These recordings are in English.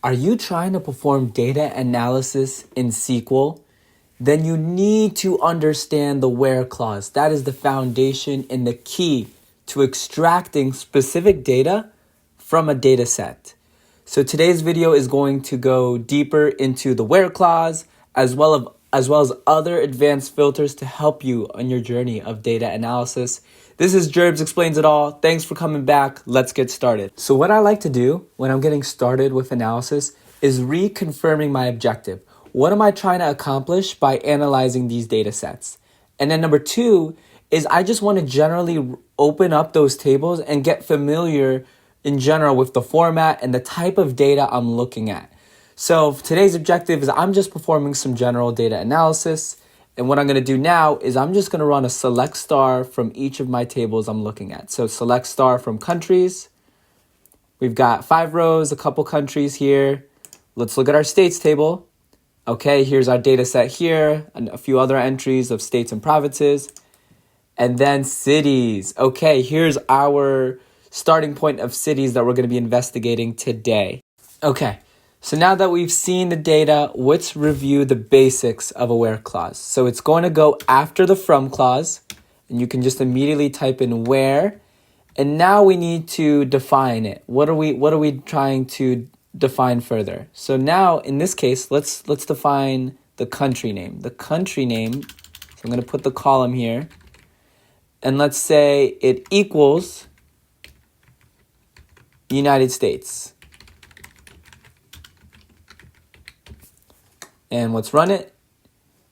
Are you trying to perform data analysis in SQL? Then you need to understand the where clause. That is the foundation and the key to extracting specific data from a data set. So today's video is going to go deeper into the where clause as well as other advanced filters to help you on your journey of data analysis. This is Jerbs Explains It All. Thanks for coming back. Let's get started. So what I like to do when I'm getting started with analysis is reconfirming my objective. What am I trying to accomplish by analyzing these data sets? And then number two is I just want to generally open up those tables and get familiar in general with the format and the type of data I'm looking at. So today's objective is I'm just performing some general data analysis. And what I'm going to do now is I'm just going to run a select star from each of my tables I'm looking at. So select star from countries. We've got 5 rows, a couple countries here. Let's look at our states table. Okay, here's our data set here, and a few other entries of states and provinces. And then cities. Okay, here's our starting point of cities that we're going to be investigating today. Okay, so now that we've seen the data, let's review the basics of a where clause. So it's going to go after the from clause, and you can just immediately type in where. And now we need to define it. What are we trying to define further? So now in this case, let's define the country name. The country name, so I'm going to put the column here. And let's say it equals United States. And let's run it.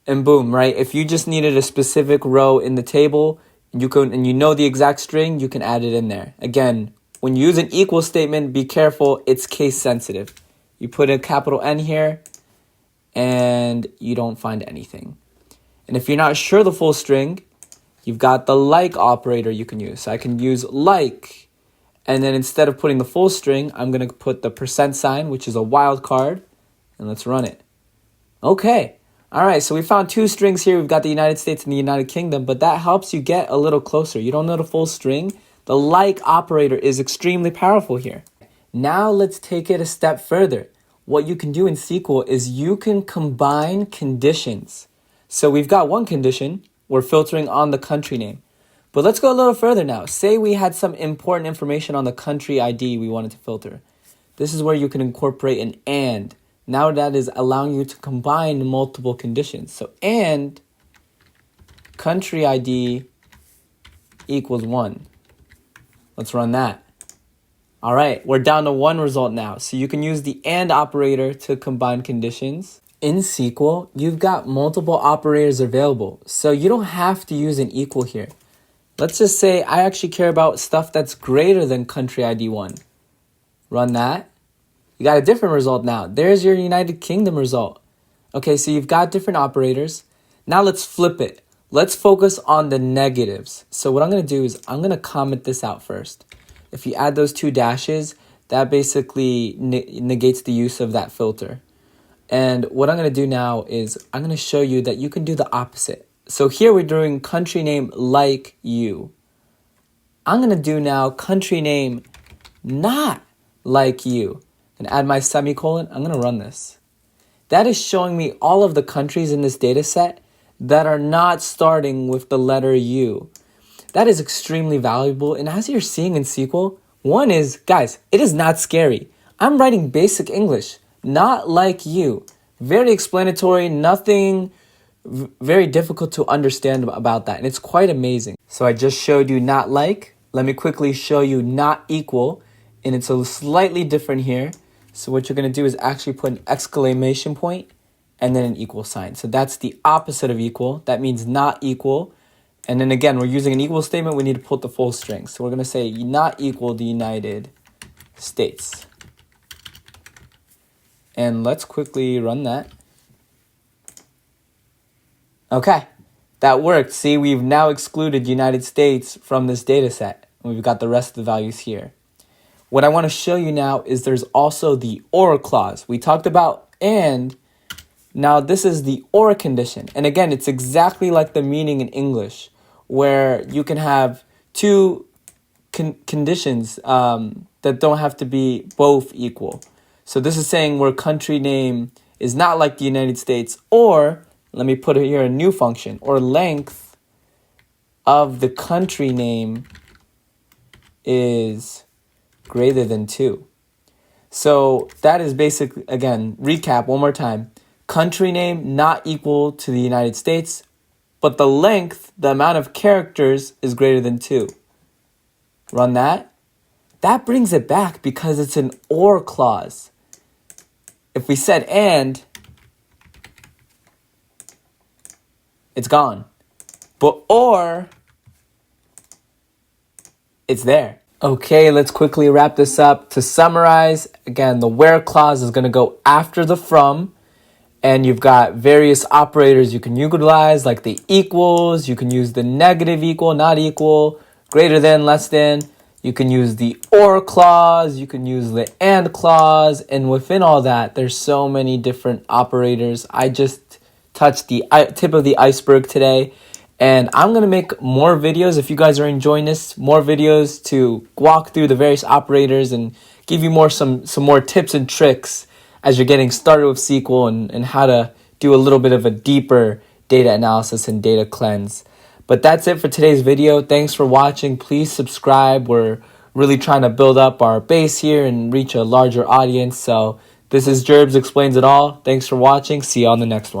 And boom, right? If you just needed a specific row in the table, and you know the exact string, you can add it in there. Again, when you use an equal statement, be careful, it's case sensitive. You put a capital N here, and you don't find anything. And if you're not sure the full string, you've got the like operator you can use. So I can use like, and then instead of putting the full string, I'm going to put the %, which is a wildcard, and let's run it. Okay. All right, so we found 2 strings here. We've got the United States and the United Kingdom, but that helps you get a little closer. You don't know the full string. The like operator is extremely powerful here. Now let's take it a step further. What you can do in SQL is you can combine conditions. So we've got one condition. We're filtering on the country name. But let's go a little further now. Say we had some important information on the country ID we wanted to filter. This is where you can incorporate an and. Now that is allowing you to combine multiple conditions. So and country ID equals 1. Let's run that. All right, we're down to 1 result now. So you can use the and operator to combine conditions. In SQL, you've got multiple operators available. So you don't have to use an equal here. Let's just say I actually care about stuff that's greater than country ID 1. Run that. You got a different result now. There's your United Kingdom result. Okay, so you've got different operators. Now let's flip it. Let's focus on the negatives. So what I'm going to do is I'm going to comment this out first. If you add those 2 dashes, that basically negates the use of that filter. And what I'm going to do now is I'm going to show you that you can do the opposite. So here we're doing country name like you. I'm going to do now country name not like you. And add my semicolon. I'm going to run this. That is showing me all of the countries in this data set that are not starting with the letter U. That is extremely valuable. And as you're seeing in SQL, one is, guys, it is not scary. I'm writing basic English, not like you. Very explanatory, nothing very difficult to understand about that. And it's quite amazing. So I just showed you not like. Let me quickly show you not equal. And it's a slightly different here. So what you're going to do is actually put an exclamation point and then an equal sign. So that's the opposite of equal. That means not equal. And then again, we're using an equal statement. We need to put the full string. So we're going to say not equal the United States. And let's quickly run that. Okay, that worked. See, we've now excluded United States from this data set. And we've got the rest of the values here. What I want to show you now is there's also the or clause. We talked about and. Now this is the or condition. And again, it's exactly like the meaning in English, where you can have 2 conditions that don't have to be both equal. So this is saying where country name is not like the United States, or let me put here a new function, or length of the country name is greater than 2. So that is basically, again, recap one more time. Country name not equal to the United States, but the length, the amount of characters, is greater than 2. Run that. That brings it back because it's an or clause. If we said and, it's gone. But or, it's there. Okay, let's quickly wrap this up. To summarize, again, the where clause is going to go after the from, and you've got various operators you can utilize, like the equals. You can use the negative equal, not equal, greater than, less than. You can use the or clause, you can use the and clause, and within all that, there's so many different operators. I just touched the tip of the iceberg today, and I'm going to make more videos. If you guys are enjoying this, more videos to walk through the various operators and give you some more tips and tricks as you're getting started with SQL and how to do a little bit of a deeper data analysis and data cleanse. But that's it for today's video. Thanks for watching. Please subscribe. We're really trying to build up our base here and reach a larger audience. So this is Jerbs Explains It All. Thanks for watching. See you on the next one.